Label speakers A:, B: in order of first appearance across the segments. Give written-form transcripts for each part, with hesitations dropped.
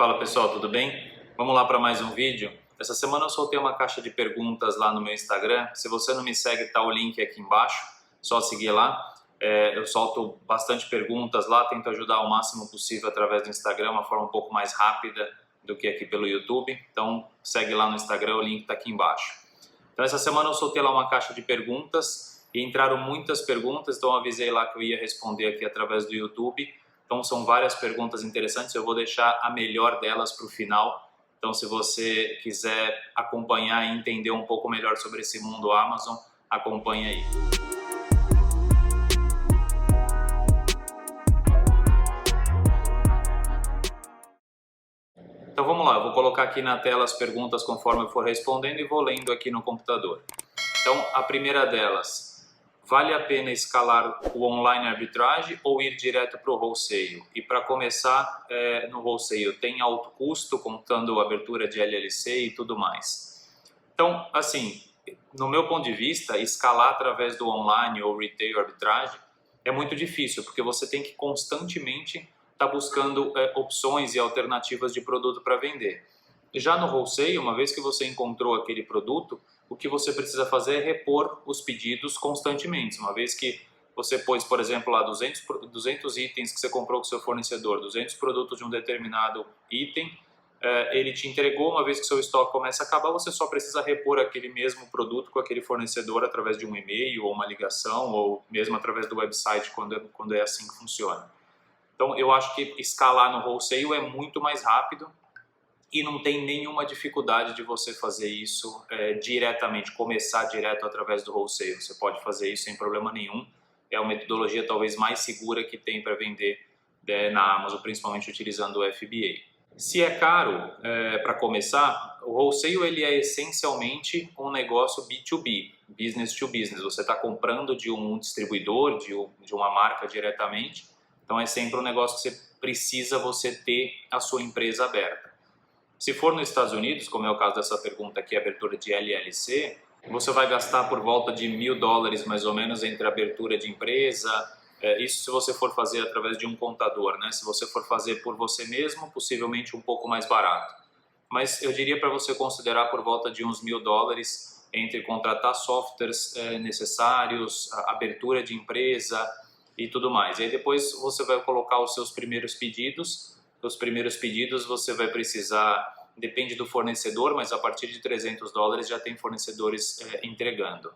A: Fala pessoal, tudo bem? Vamos lá para mais um vídeo. Essa semana eu soltei uma caixa de perguntas lá no meu Instagram. Se você não me segue, tá o link aqui embaixo, só seguir lá. Eu solto bastante perguntas lá, tento ajudar o máximo possível através do Instagram, uma forma um pouco mais rápida do que aqui pelo YouTube. Então segue lá no Instagram, o link tá aqui embaixo. Então essa semana eu soltei lá uma caixa de perguntas e entraram muitas perguntas, então eu avisei lá que eu ia responder aqui através do YouTube. Então são várias perguntas interessantes, eu vou deixar a melhor delas para o final. Então se você quiser acompanhar e entender um pouco melhor sobre esse mundo Amazon, acompanha aí. Então vamos lá, eu vou colocar aqui na tela as perguntas conforme eu for respondendo e vou lendo aqui no computador. Então a primeira delas: vale a pena escalar o online arbitrage ou ir direto para o wholesale? E para começar, no wholesale tem alto custo, contando a abertura de LLC e tudo mais. Então, assim, no meu ponto de vista, escalar através do online ou retail arbitrage é muito difícil, porque você tem que constantemente estar buscando opções e alternativas de produto para vender. Já no wholesale, uma vez que você encontrou aquele produto, o que você precisa fazer é repor os pedidos constantemente. Uma vez que você pôs, por exemplo, lá 200 itens que você comprou com o seu fornecedor, 200 produtos de um determinado item, ele te entregou, uma vez que seu estoque começa a acabar, você só precisa repor aquele mesmo produto com aquele fornecedor através de um e-mail ou uma ligação, ou mesmo através do website, quando é assim que funciona. Então, eu acho que escalar no wholesale é muito mais rápido, e não tem nenhuma dificuldade de você fazer isso diretamente, começar direto através do wholesale. Você pode fazer isso sem problema nenhum. É a metodologia talvez mais segura que tem para vender na Amazon, principalmente utilizando o FBA. Se é caro para começar, o wholesale ele é essencialmente um negócio B2B, business to business. Você está comprando de um distribuidor, de uma marca diretamente. Então é sempre um negócio que você ter a sua empresa aberta. Se for nos Estados Unidos, como é o caso dessa pergunta aqui, abertura de LLC, você vai gastar por volta de $1.000 mais ou menos entre abertura de empresa, isso se você for fazer através de um contador, né? Se você for fazer por você mesmo, possivelmente um pouco mais barato. Mas eu diria para você considerar por volta de uns $1.000 entre contratar softwares necessários, abertura de empresa e tudo mais. E aí depois você vai colocar os seus primeiros pedidos. Os primeiros pedidos você vai precisar, depende do fornecedor, mas a partir de $300 já tem fornecedores entregando.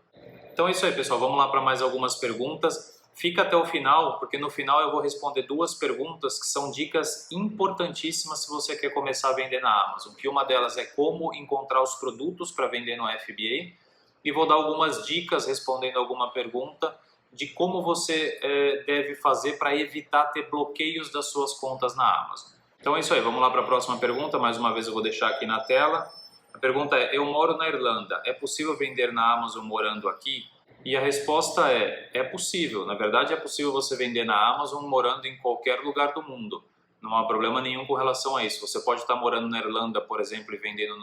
A: Então é isso aí, pessoal. Vamos lá para mais algumas perguntas. Fica até o final, porque no final eu vou responder duas perguntas que são dicas importantíssimas se você quer começar a vender na Amazon. Que uma delas é como encontrar os produtos para vender no FBA, e vou dar algumas dicas respondendo alguma pergunta de como você deve fazer para evitar ter bloqueios das suas contas na Amazon. Então é isso aí, vamos lá para a próxima pergunta. Mais uma vez eu vou deixar aqui na tela. A pergunta é: eu moro na Irlanda, é possível vender na Amazon morando aqui? E a resposta é possível. Na verdade é possível você vender na Amazon morando em qualquer lugar do mundo. Não há problema nenhum com relação a isso. Você pode estar morando na Irlanda, por exemplo, e vendendo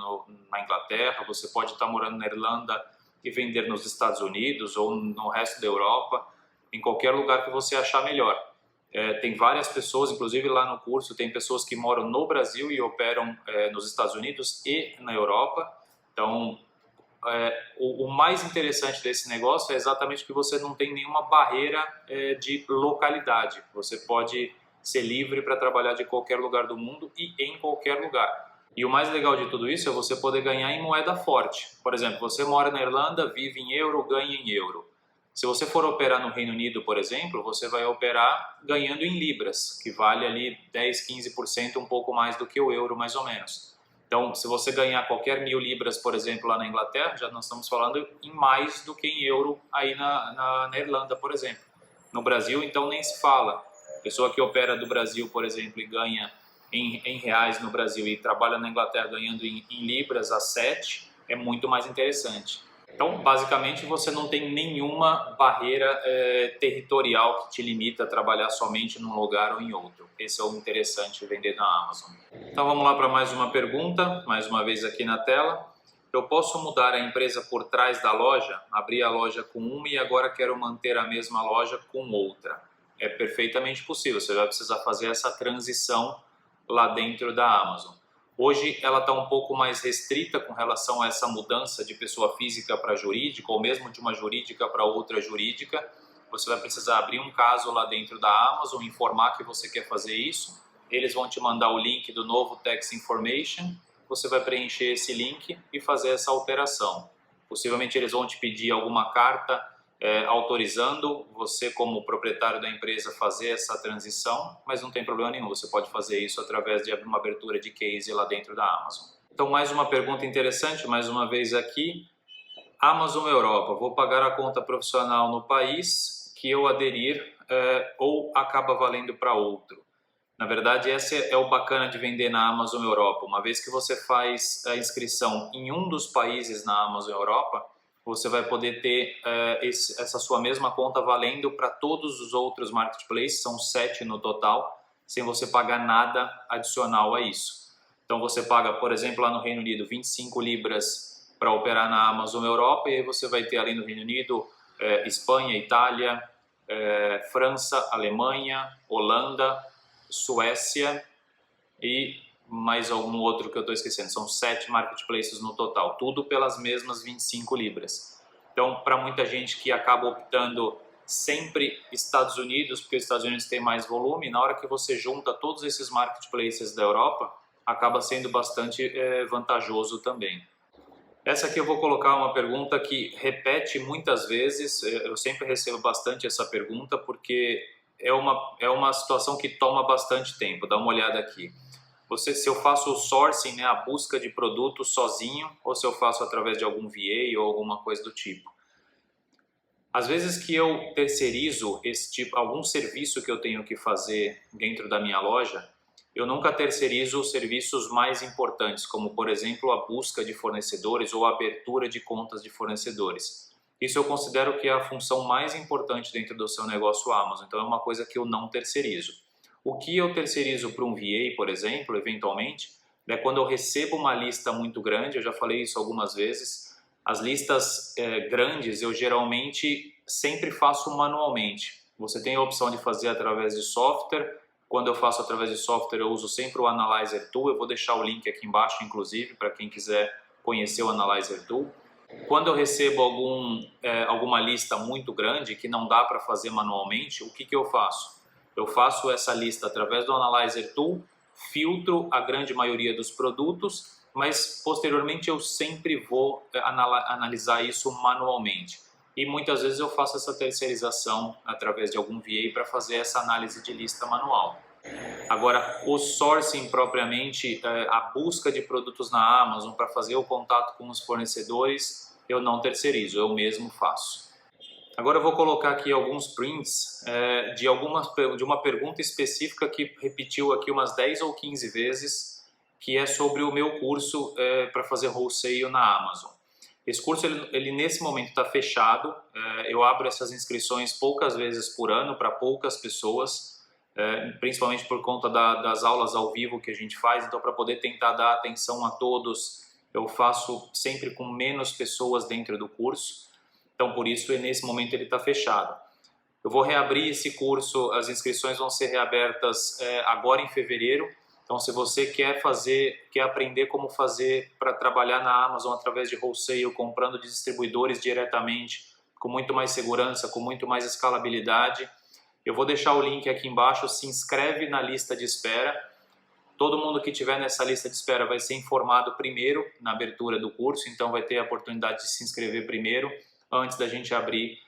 A: na Inglaterra. Você pode estar morando na Irlanda e vender nos Estados Unidos ou no resto da Europa, em qualquer lugar que você achar melhor. Tem várias pessoas, inclusive lá no curso, tem pessoas que moram no Brasil e operam nos Estados Unidos e na Europa. Então, o mais interessante desse negócio é exatamente que você não tem nenhuma barreira de localidade. Você pode ser livre para trabalhar de qualquer lugar do mundo e em qualquer lugar. E o mais legal de tudo isso é você poder ganhar em moeda forte. Por exemplo, você mora na Irlanda, vive em euro, ganha em euro. Se você for operar no Reino Unido, por exemplo, você vai operar ganhando em libras, que vale ali 10, 15%, um pouco mais do que o euro, mais ou menos. Então, se você ganhar qualquer 1.000 libras, por exemplo, lá na Inglaterra, já nós estamos falando em mais do que em euro aí na Irlanda, por exemplo. No Brasil, então, nem se fala. Pessoa que opera do Brasil, por exemplo, e ganha em reais no Brasil e trabalha na Inglaterra ganhando em libras a 7, é muito mais interessante. Então, basicamente, você não tem nenhuma barreira territorial que te limita a trabalhar somente num lugar ou em outro. Esse é o interessante vender na Amazon. Então, vamos lá para mais uma pergunta, mais uma vez aqui na tela. Eu posso mudar a empresa por trás da loja? Abrir a loja com uma e agora quero manter a mesma loja com outra. É perfeitamente possível, você vai precisar fazer essa transição lá dentro da Amazon. Hoje ela está um pouco mais restrita com relação a essa mudança de pessoa física para jurídica, ou mesmo de uma jurídica para outra jurídica. Você vai precisar abrir um caso lá dentro da Amazon, informar que você quer fazer isso. Eles vão te mandar o link do novo Tax Information, você vai preencher esse link e fazer essa alteração. Possivelmente eles vão te pedir alguma carta autorizando você como proprietário da empresa fazer essa transição, mas não tem problema nenhum, você pode fazer isso através de uma abertura de case lá dentro da Amazon. Então, mais uma pergunta interessante, mais uma vez aqui, Amazon Europa, vou pagar a conta profissional no país que eu aderir ou acaba valendo para outro? Na verdade, esse é o bacana de vender na Amazon Europa, uma vez que você faz a inscrição em um dos países na Amazon Europa, você vai poder ter essa sua mesma conta valendo para todos os outros marketplaces, são 7 no total, sem você pagar nada adicional a isso. Então você paga, por exemplo, lá no Reino Unido, 25 libras para operar na Amazon Europa, e aí você vai ter ali no Reino Unido, Espanha, Itália, França, Alemanha, Holanda, Suécia e mais algum outro que eu estou esquecendo. São 7 marketplaces no total, tudo pelas mesmas 25 libras. Então, para muita gente que acaba optando sempre Estados Unidos, porque os Estados Unidos tem mais volume, na hora que você junta todos esses marketplaces da Europa, acaba sendo bastante vantajoso também. Essa aqui eu vou colocar uma pergunta que repete muitas vezes, eu sempre recebo bastante essa pergunta, porque é uma situação que toma bastante tempo. Dá uma olhada aqui. Se eu faço o sourcing, né, a busca de produtos sozinho, ou se eu faço através de algum VA ou alguma coisa do tipo. Às vezes que eu terceirizo algum serviço que eu tenho que fazer dentro da minha loja, eu nunca terceirizo os serviços mais importantes, como por exemplo a busca de fornecedores ou a abertura de contas de fornecedores. Isso eu considero que é a função mais importante dentro do seu negócio Amazon, então é uma coisa que eu não terceirizo. O que eu terceirizo para um VA, por exemplo, eventualmente, é quando eu recebo uma lista muito grande, eu já falei isso algumas vezes, as listas grandes eu geralmente sempre faço manualmente. Você tem a opção de fazer através de software, quando eu faço através de software eu uso sempre o Analyzer Tool, eu vou deixar o link aqui embaixo inclusive para quem quiser conhecer o Analyzer Tool. Quando eu recebo alguma lista muito grande que não dá para fazer manualmente, o que eu faço? Eu faço essa lista através do Analyzer Tool, filtro a grande maioria dos produtos, mas posteriormente eu sempre vou analisar isso manualmente. E muitas vezes eu faço essa terceirização através de algum VA para fazer essa análise de lista manual. Agora, o sourcing propriamente, a busca de produtos na Amazon para fazer o contato com os fornecedores, eu não terceirizo, eu mesmo faço. Agora eu vou colocar aqui alguns prints de uma pergunta específica que repetiu aqui umas 10 ou 15 vezes, que é sobre o meu curso para fazer wholesale na Amazon. Esse curso, ele nesse momento está fechado, eu abro essas inscrições poucas vezes por ano para poucas pessoas, principalmente por conta das aulas ao vivo que a gente faz, então para poder tentar dar atenção a todos, eu faço sempre com menos pessoas dentro do curso. Então, por isso, nesse momento ele está fechado. Eu vou reabrir esse curso, as inscrições vão ser reabertas agora em fevereiro. Então, se você quer aprender como fazer para trabalhar na Amazon através de wholesale, comprando de distribuidores diretamente, com muito mais segurança, com muito mais escalabilidade, eu vou deixar o link aqui embaixo, se inscreve na lista de espera. Todo mundo que estiver nessa lista de espera vai ser informado primeiro na abertura do curso, então vai ter a oportunidade de se inscrever primeiro, antes da gente abrir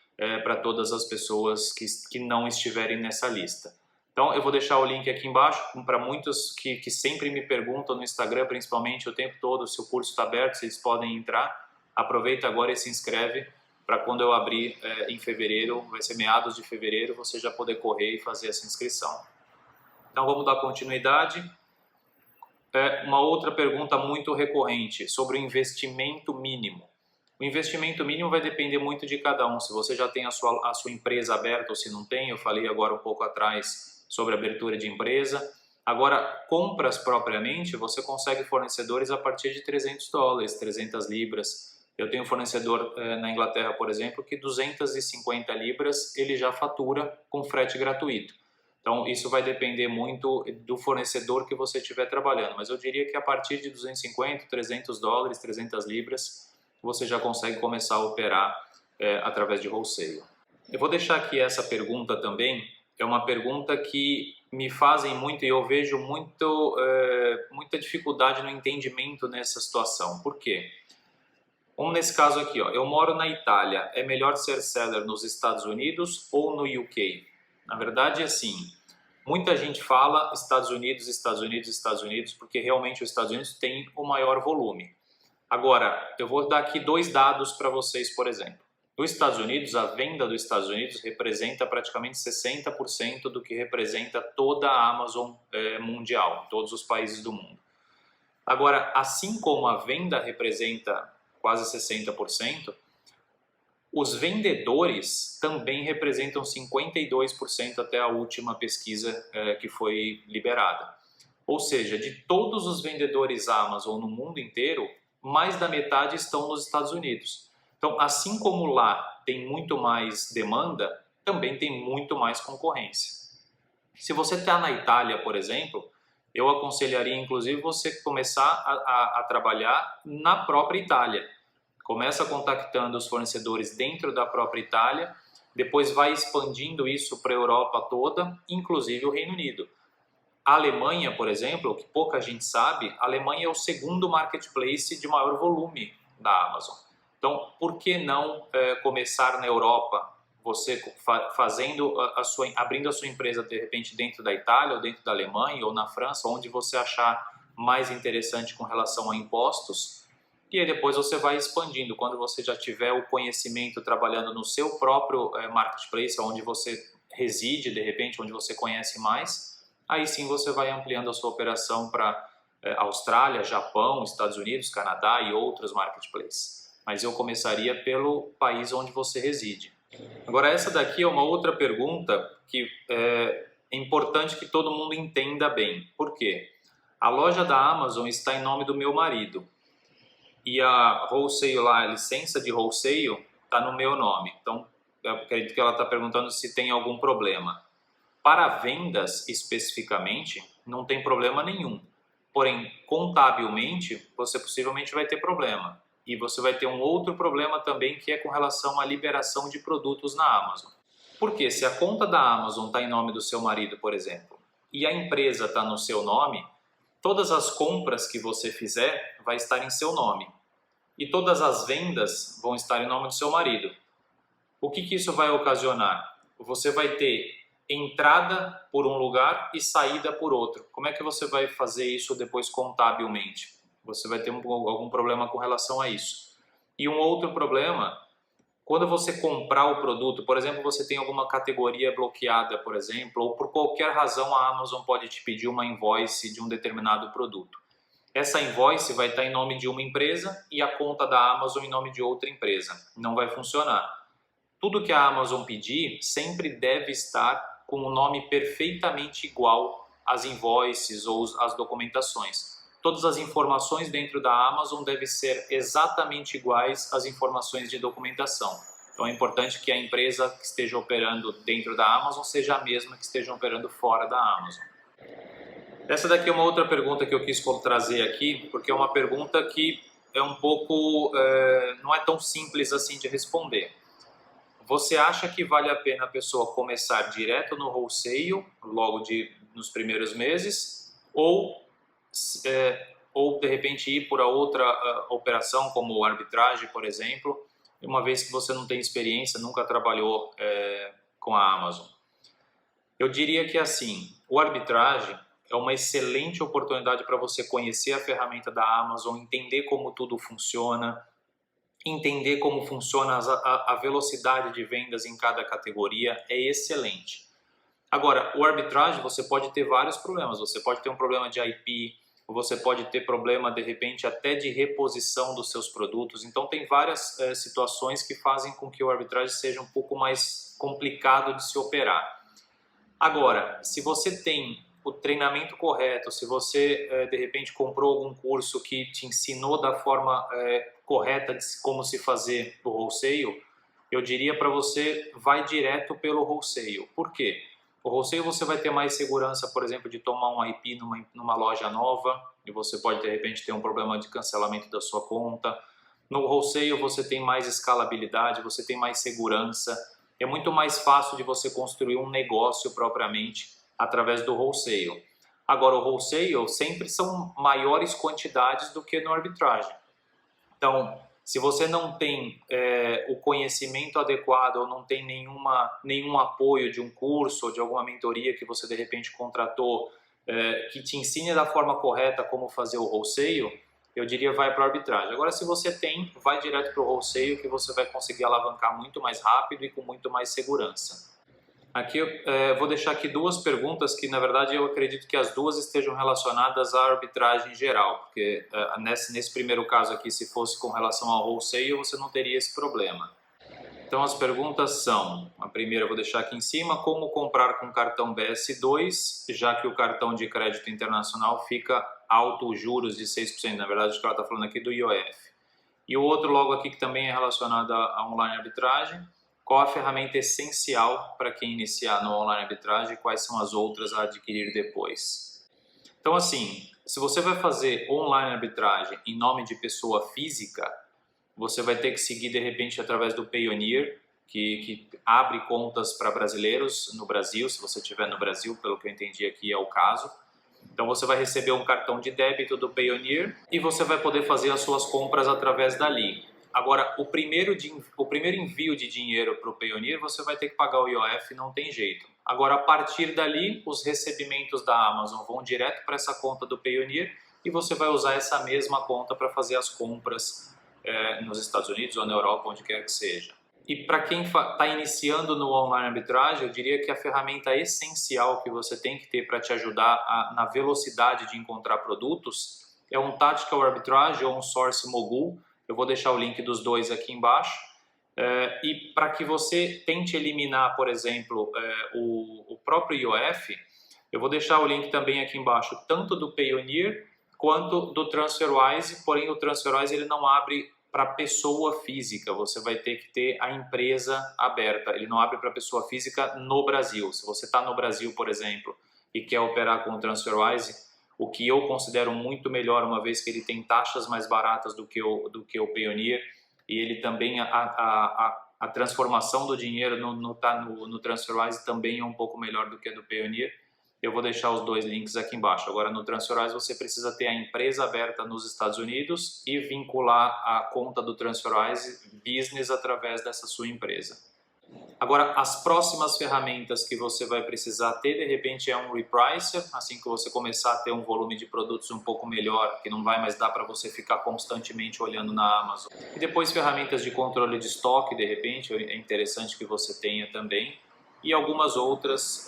A: para todas as pessoas que não estiverem nessa lista. Então eu vou deixar o link aqui embaixo, para muitos que sempre me perguntam no Instagram, principalmente o tempo todo, se o curso está aberto, se eles podem entrar. Aproveita agora e se inscreve, para quando eu abrir em fevereiro, vai ser meados de fevereiro, você já poder correr e fazer essa inscrição. Então vamos dar continuidade. Uma outra pergunta muito recorrente sobre o investimento mínimo. O investimento mínimo vai depender muito de cada um. Se você já tem a sua empresa aberta ou se não tem, eu falei agora um pouco atrás sobre a abertura de empresa. Agora, compras propriamente, você consegue fornecedores a partir de $300, 300 libras. Eu tenho um fornecedor na Inglaterra, por exemplo, que 250 libras ele já fatura com frete gratuito. Então isso vai depender muito do fornecedor que você estiver trabalhando, mas eu diria que a partir de 250, 300 dólares, 300 libras, você já consegue começar a operar através de wholesale. Eu vou deixar aqui essa pergunta também, é uma pergunta que me fazem muito e eu vejo muita dificuldade no entendimento nessa situação. Por quê? Como nesse caso aqui, ó, eu moro na Itália, é melhor ser seller nos Estados Unidos ou no UK? Na verdade, assim, muita gente fala Estados Unidos, Estados Unidos, Estados Unidos, porque realmente os Estados Unidos têm o maior volume. Agora, eu vou dar aqui 2 dados para vocês, por exemplo. Nos Estados Unidos, a venda dos Estados Unidos representa praticamente 60% do que representa toda a Amazon mundial, todos os países do mundo. Agora, assim como a venda representa quase 60%, os vendedores também representam 52% até a última pesquisa que foi liberada. Ou seja, de todos os vendedores Amazon no mundo inteiro, mais da metade estão nos Estados Unidos. Então, assim como lá tem muito mais demanda, também tem muito mais concorrência. Se você está na Itália, por exemplo, eu aconselharia inclusive você começar a trabalhar na própria Itália. Começa contactando os fornecedores dentro da própria Itália, depois vai expandindo isso para a Europa toda, inclusive o Reino Unido. A Alemanha, por exemplo, o que pouca gente sabe, a Alemanha é o segundo marketplace de maior volume da Amazon. Então, por que não começar na Europa, você abrindo a sua empresa de repente dentro da Itália, ou dentro da Alemanha, ou na França, onde você achar mais interessante com relação a impostos, e aí depois você vai expandindo. Quando você já tiver o conhecimento trabalhando no seu próprio marketplace, onde você reside, de repente, onde você conhece mais, aí sim você vai ampliando a sua operação para Austrália, Japão, Estados Unidos, Canadá e outros marketplaces. Mas eu começaria pelo país onde você reside. Agora, essa daqui é uma outra pergunta que é importante que todo mundo entenda bem. Por quê? A loja da Amazon está em nome do meu marido e a wholesale lá, a licença de wholesale está no meu nome. Então, eu acredito que ela está perguntando se tem algum problema. Para vendas, especificamente, não tem problema nenhum. Porém, contabilmente, você possivelmente vai ter problema. E você vai ter um outro problema também, que é com relação à liberação de produtos na Amazon. Porque se a conta da Amazon está em nome do seu marido, por exemplo, e a empresa está no seu nome, todas as compras que você fizer vai estar em seu nome. E todas as vendas vão estar em nome do seu marido. O que isso vai ocasionar? Você vai ter entrada por um lugar e saída por outro. Como é que você vai fazer isso depois contabilmente? Você vai ter algum problema com relação a isso. E um outro problema, quando você comprar o produto, por exemplo, você tem alguma categoria bloqueada, por exemplo, ou por qualquer razão a Amazon pode te pedir uma invoice de um determinado produto. Essa invoice vai estar em nome de uma empresa e a conta da Amazon em nome de outra empresa. Não vai funcionar. Tudo que a Amazon pedir sempre deve estar com o nome perfeitamente igual às invoices ou às documentações. Todas as informações dentro da Amazon devem ser exatamente iguais às informações de documentação. Então é importante que a empresa que esteja operando dentro da Amazon seja a mesma que esteja operando fora da Amazon. Essa daqui é uma outra pergunta que eu quis trazer aqui, porque é uma pergunta que é um pouco, não é tão simples assim de responder. Você acha que vale a pena a pessoa começar direto no wholesale, logo nos primeiros meses, ou de repente ir por a outra operação, como arbitragem, por exemplo, uma vez que você não tem experiência, nunca trabalhou com a Amazon? Eu diria que assim, o arbitragem é uma excelente oportunidade para você conhecer a ferramenta da Amazon, entender como tudo funciona, entender como funciona a velocidade de vendas em cada categoria, é excelente. Agora, o arbitragem, você pode ter vários problemas. Você pode ter um problema de IP, ou você pode ter problema, de repente, até de reposição dos seus produtos. Então, tem várias situações que fazem com que o arbitragem seja um pouco mais complicado de se operar. Agora, se você tem o treinamento correto, se você, de repente, comprou algum curso que te ensinou da forma correta de como se fazer o wholesale, eu diria para você, vai direto pelo wholesale. Por quê? O wholesale você vai ter mais segurança, por exemplo, de tomar um IP numa loja nova e você pode de repente ter um problema de cancelamento da sua conta. No wholesale você tem mais escalabilidade, você tem mais segurança. É muito mais fácil de você construir um negócio propriamente através do wholesale. Agora, o wholesale sempre são maiores quantidades do que no arbitragem. Então, se você não tem o conhecimento adequado ou não tem nenhum apoio de um curso ou de alguma mentoria que você de repente contratou que te ensine da forma correta como fazer o wholesale, eu diria vai para a arbitragem. Agora, se você tem, vai direto para o wholesale que você vai conseguir alavancar muito mais rápido e com muito mais segurança. Aqui eu vou deixar aqui duas perguntas que, na verdade, eu acredito que as duas estejam relacionadas à arbitragem em geral, porque nesse primeiro caso aqui, se fosse com relação ao wholesale, você não teria esse problema. Então, as perguntas são, a primeira eu vou deixar aqui em cima, como comprar com cartão BS2, já que o cartão de crédito internacional fica alto os juros de 6%, na verdade, acho que ela está falando aqui do IOF. E o outro logo aqui que também é relacionado à online arbitragem, qual a ferramenta essencial para quem iniciar no online arbitragem e quais são as outras a adquirir depois. Então, assim, se você vai fazer online arbitragem em nome de pessoa física, você vai ter que seguir de repente através do Payoneer, que abre contas para brasileiros no Brasil, se você estiver no Brasil, pelo que eu entendi aqui é o caso. Então você vai receber um cartão de débito do Payoneer e você vai poder fazer as suas compras através dali. Agora, o primeiro envio de dinheiro para o Payoneer, você vai ter que pagar o IOF, não tem jeito. Agora, a partir dali, os recebimentos da Amazon vão direto para essa conta do Payoneer e você vai usar essa mesma conta para fazer as compras nos Estados Unidos ou na Europa, onde quer que seja. E para quem está iniciando no online arbitragem, eu diria que a ferramenta essencial que você tem que ter para te ajudar na velocidade de encontrar produtos é um Tactical Arbitrage ou um Source Mogul. Eu vou deixar o link dos dois aqui embaixo. E para que você tente eliminar, por exemplo, o próprio IOF, eu vou deixar o link também aqui embaixo, tanto do Payoneer quanto do TransferWise, porém o TransferWise ele não abre para pessoa física, você vai ter que ter a empresa aberta, ele não abre para pessoa física no Brasil. Se você está no Brasil, por exemplo, e quer operar com o TransferWise, o que eu considero muito melhor, uma vez que ele tem taxas mais baratas do que o Payoneer, e ele também, a transformação do dinheiro no TransferWise também é um pouco melhor do que a do Payoneer. Eu vou deixar os dois links aqui embaixo. Agora, no TransferWise, você precisa ter a empresa aberta nos Estados Unidos e vincular a conta do TransferWise Business através dessa sua empresa. Agora, as próximas ferramentas que você vai precisar ter, de repente, é um repricer, assim que você começar a ter um volume de produtos um pouco melhor, que não vai mais dar para você ficar constantemente olhando na Amazon. E depois ferramentas de controle de estoque, de repente, é interessante que você tenha também. E algumas outras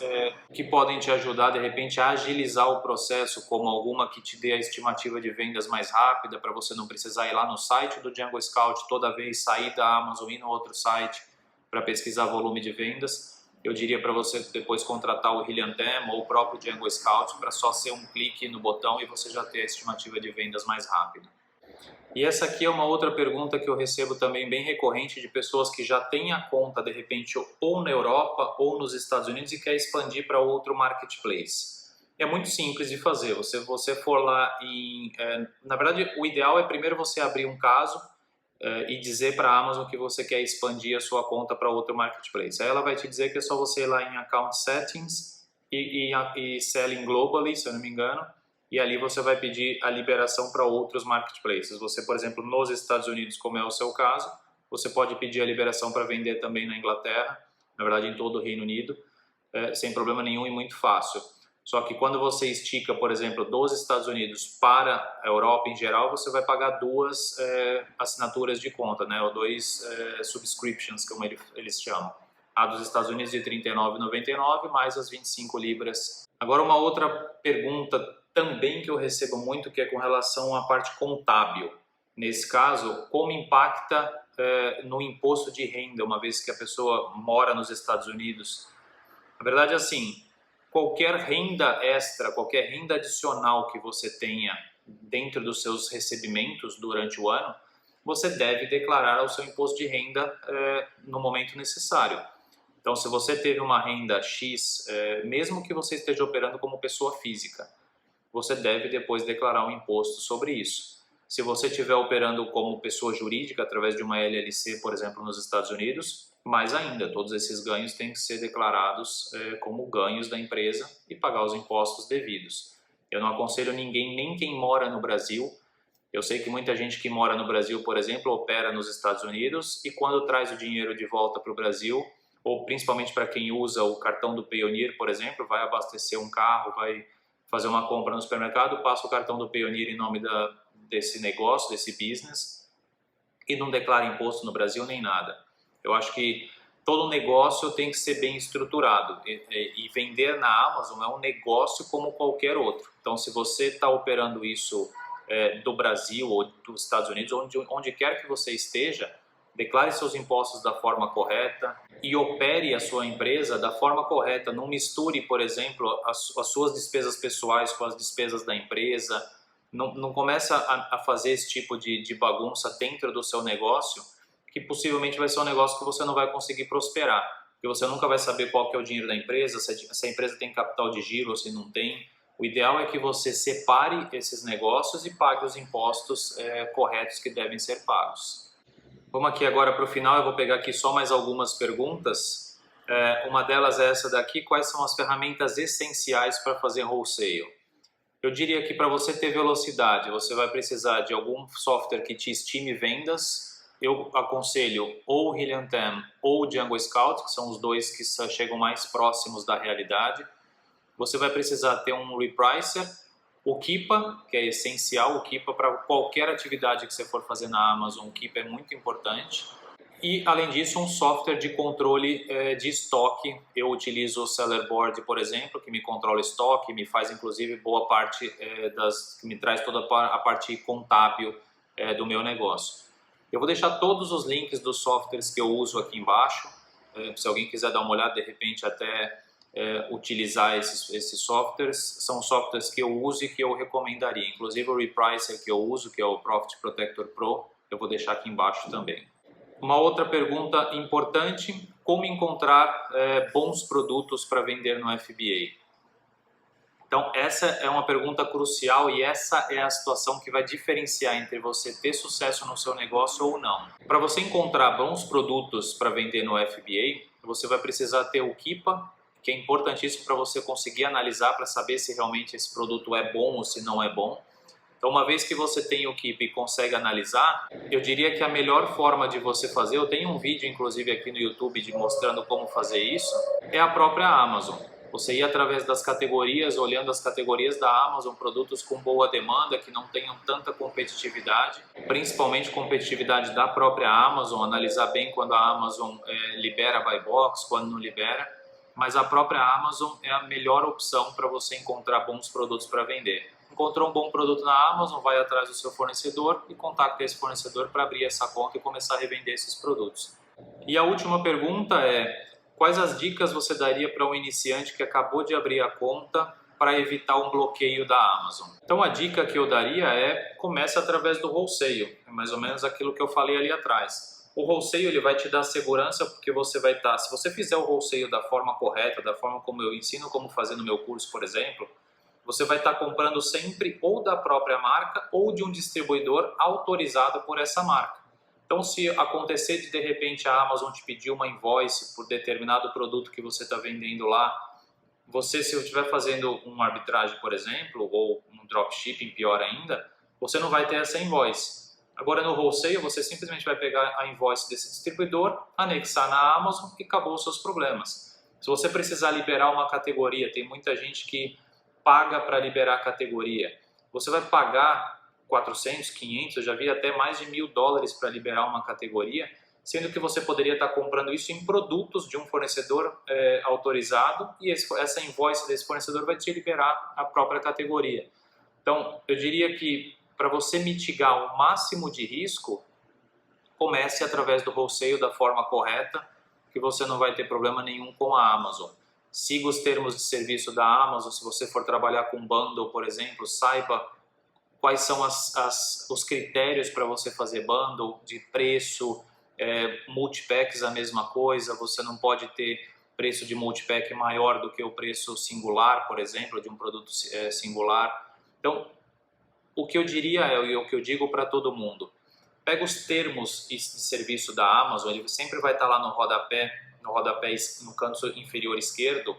A: que podem te ajudar, de repente, a agilizar o processo, como alguma que te dê a estimativa de vendas mais rápida, para você não precisar ir lá no site do Django Scout toda vez, sair da Amazon e ir no outro site para pesquisar volume de vendas. Eu diria para você depois contratar o Helium ou o próprio Django Scout para só ser um clique no botão e você já ter a estimativa de vendas mais rápida. E essa aqui é uma outra pergunta que eu recebo também bem recorrente de pessoas que já têm a conta, de repente, ou na Europa ou nos Estados Unidos e quer expandir para outro marketplace. É muito simples de fazer. Se você for lá na verdade, o ideal é primeiro você abrir um caso e dizer para a Amazon que você quer expandir a sua conta para outro marketplace. Aí ela vai te dizer que é só você ir lá em Account Settings e Selling Globally, se eu não me engano, e ali você vai pedir a liberação para outros marketplaces. Você, por exemplo, nos Estados Unidos, como é o seu caso, você pode pedir a liberação para vender também na Inglaterra, na verdade em todo o Reino Unido, sem problema nenhum e muito fácil. Só que quando você estica, por exemplo, dos Estados Unidos para a Europa em geral, você vai pagar duas assinaturas de conta, né? Ou dois subscriptions, como eles chamam. A dos Estados Unidos de R$ 39,99 mais as 25 libras. Agora uma outra pergunta também que eu recebo muito, que é com relação à parte contábil. Nesse caso, como impacta no imposto de renda, uma vez que a pessoa mora nos Estados Unidos? Na verdade, assim, qualquer renda extra, qualquer renda adicional que você tenha dentro dos seus recebimentos durante o ano, você deve declarar o seu imposto de renda no momento necessário. Então, se você teve uma renda X, mesmo que você esteja operando como pessoa física, você deve depois declarar um imposto sobre isso. Se você estiver operando como pessoa jurídica através de uma LLC, por exemplo, nos Estados Unidos, mais ainda, todos esses ganhos têm que ser declarados como ganhos da empresa e pagar os impostos devidos. Eu não aconselho ninguém, nem quem mora no Brasil. Eu sei que muita gente que mora no Brasil, por exemplo, opera nos Estados Unidos e quando traz o dinheiro de volta para o Brasil, ou principalmente para quem usa o cartão do Payoneer, por exemplo, vai abastecer um carro, vai fazer uma compra no supermercado, passa o cartão do Payoneer em nome desse negócio, desse business, e não declara imposto no Brasil nem nada. Eu acho que todo negócio tem que ser bem estruturado e vender na Amazon é um negócio como qualquer outro. Então, se você está operando isso do Brasil ou dos Estados Unidos, onde quer que você esteja, declare seus impostos da forma correta e opere a sua empresa da forma correta. Não misture, por exemplo, as suas despesas pessoais com as despesas da empresa. Não começa a fazer esse tipo de bagunça dentro do seu negócio, que possivelmente vai ser um negócio que você não vai conseguir prosperar, porque você nunca vai saber qual que é o dinheiro da empresa, se a empresa tem capital de giro ou se não tem. O ideal é que você separe esses negócios e pague os impostos corretos que devem ser pagos. Vamos aqui agora para o final, eu vou pegar aqui só mais algumas perguntas. Uma delas é essa daqui: quais são as ferramentas essenciais para fazer wholesale? Eu diria que para você ter velocidade, você vai precisar de algum software que te estime vendas. Eu aconselho ou o Helium 10 ou o Django Scout, que são os dois que chegam mais próximos da realidade. Você vai precisar ter um repricer, o Keepa, que é essencial. O Keepa para qualquer atividade que você for fazer na Amazon, o Keepa é muito importante. E, além disso, um software de controle de estoque. Eu utilizo o Sellerboard, por exemplo, que me controla estoque, me faz, inclusive, boa parte que me traz toda a parte contábil do meu negócio. Eu vou deixar todos os links dos softwares que eu uso aqui embaixo. Se alguém quiser dar uma olhada, de repente, até utilizar esses softwares. São softwares que eu uso e que eu recomendaria. Inclusive, o Repricer que eu uso, que é o Profit Protector Pro, eu vou deixar aqui embaixo também. Uma outra pergunta importante: como encontrar bons produtos para vender no FBA? Então, essa é uma pergunta crucial e essa é a situação que vai diferenciar entre você ter sucesso no seu negócio ou não. Para você encontrar bons produtos para vender no FBA, você vai precisar ter o Keepa, que é importantíssimo para você conseguir analisar, para saber se realmente esse produto é bom ou se não é bom. Então, uma vez que você tem o Keep e consegue analisar, eu diria que a melhor forma de você fazer, eu tenho um vídeo inclusive aqui no YouTube mostrando como fazer isso, é a própria Amazon. Você ir através das categorias, olhando as categorias da Amazon, produtos com boa demanda, que não tenham tanta competitividade, principalmente competitividade da própria Amazon, analisar bem quando a Amazon libera buy box, quando não libera, mas a própria Amazon é a melhor opção para você encontrar bons produtos para vender. Encontrou um bom produto na Amazon, vai atrás do seu fornecedor e contacta esse fornecedor para abrir essa conta e começar a revender esses produtos. E a última pergunta é: quais as dicas você daria para um iniciante que acabou de abrir a conta para evitar um bloqueio da Amazon? Então, a dica que eu daria é: comece através do wholesale, é mais ou menos aquilo que eu falei ali atrás. O wholesale ele vai te dar segurança porque você vai estar, se você fizer o wholesale da forma correta, da forma como eu ensino como fazer no meu curso, por exemplo, você vai estar comprando sempre ou da própria marca ou de um distribuidor autorizado por essa marca. Então, se acontecer de repente a Amazon te pedir uma invoice por determinado produto que você está vendendo lá, você, se eu estiver fazendo um arbitragem, por exemplo, ou um dropshipping, pior ainda, você não vai ter essa invoice. Agora, no wholesale, você simplesmente vai pegar a invoice desse distribuidor, anexar na Amazon e acabou os seus problemas. Se você precisar liberar uma categoria, tem muita gente que paga para liberar a categoria. Você vai pagar 400, 500, eu já vi até mais de $1.000 para liberar uma categoria, sendo que você poderia estar comprando isso em produtos de um fornecedor autorizado e essa invoice desse fornecedor vai te liberar a própria categoria. Então, eu diria que para você mitigar o máximo de risco, comece através do wholesale da forma correta, que você não vai ter problema nenhum com a Amazon. Siga os termos de serviço da Amazon. Se você for trabalhar com bundle, por exemplo, saiba quais são os critérios para você fazer bundle, de preço, multipacks a mesma coisa, você não pode ter preço de multipack maior do que o preço singular, por exemplo, de um produto singular. Então, o que eu diria e o que eu digo para todo mundo, pega os termos de serviço da Amazon, ele sempre vai estar lá no rodapé no canto inferior esquerdo.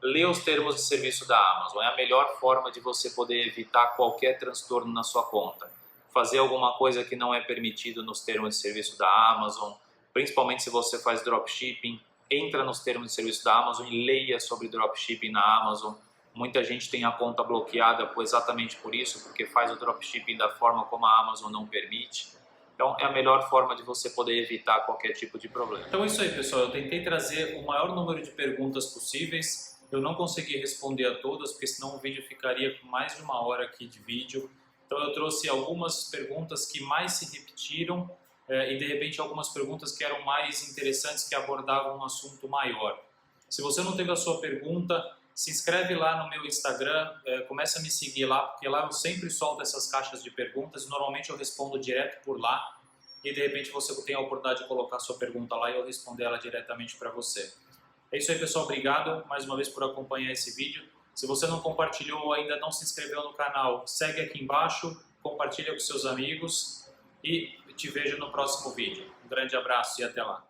A: Lê os termos de serviço da Amazon, é a melhor forma de você poder evitar qualquer transtorno na sua conta. Fazer alguma coisa que não é permitido nos termos de serviço da Amazon, principalmente se você faz dropshipping, entra nos termos de serviço da Amazon e leia sobre dropshipping na Amazon. Muita gente tem a conta bloqueada exatamente por isso, porque faz o dropshipping da forma como a Amazon não permite. Então é a melhor forma de você poder evitar qualquer tipo de problema. Então é isso aí, pessoal. Eu tentei trazer o maior número de perguntas possíveis. Eu não consegui responder a todas, porque senão o vídeo ficaria com mais de 1 hora aqui de vídeo. Então eu trouxe algumas perguntas que mais se repetiram e de repente algumas perguntas que eram mais interessantes, que abordavam um assunto maior. Se você não teve a sua pergunta, se inscreve lá no meu Instagram, começa a me seguir lá, porque lá eu sempre solto essas caixas de perguntas, normalmente eu respondo direto por lá e de repente você tem a oportunidade de colocar a sua pergunta lá e eu responder ela diretamente para você. É isso aí, pessoal. Obrigado mais uma vez por acompanhar esse vídeo. Se você não compartilhou ou ainda não se inscreveu no canal, segue aqui embaixo, compartilha com seus amigos e te vejo no próximo vídeo. Um grande abraço e até lá.